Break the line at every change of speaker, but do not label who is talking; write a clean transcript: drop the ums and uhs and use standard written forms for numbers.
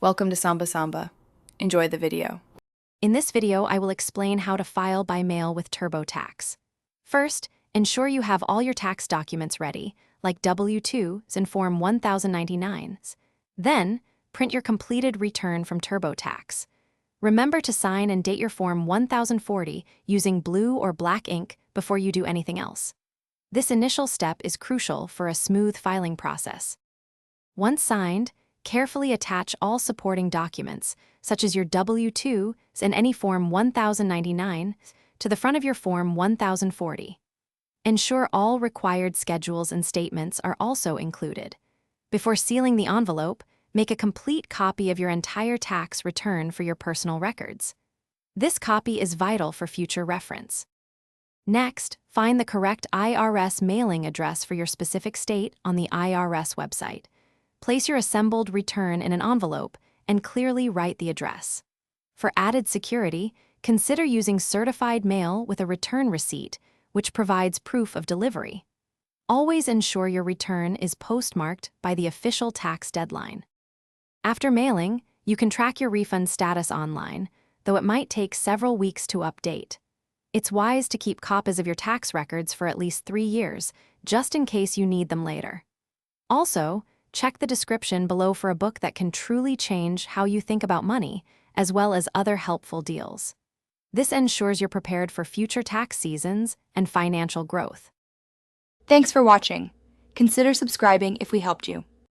Welcome to Samba Samba. Enjoy the video.
In this video, I will explain how to file by mail with TurboTax. First, ensure you have all your tax documents ready, like W-2s and Form 1099s. Then, print your completed return from TurboTax. Remember to sign and date your Form 1040 using blue or black ink before you do anything else. This initial step is crucial for a smooth filing process. Once signed, carefully attach all supporting documents, such as your W-2s and any Form 1099, to the front of your Form 1040. Ensure all required schedules and statements are also included. Before sealing the envelope, make a complete copy of your entire tax return for your personal records. This copy is vital for future reference. Next, find the correct IRS mailing address for your specific state on the IRS website. Place your assembled return in an envelope and clearly write the address. For added security, consider using certified mail with a return receipt, which provides proof of delivery. Always ensure your return is postmarked by the official tax deadline. After mailing, you can track your refund status online, though it might take several weeks to update. It's wise to keep copies of your tax records for at least 3 years, just in case you need them later. Also, check the description below for a book that can truly change how you think about money, as well as other helpful deals. This ensures you're prepared for future tax seasons and financial growth.
Thanks for watching. Consider subscribing if we helped you.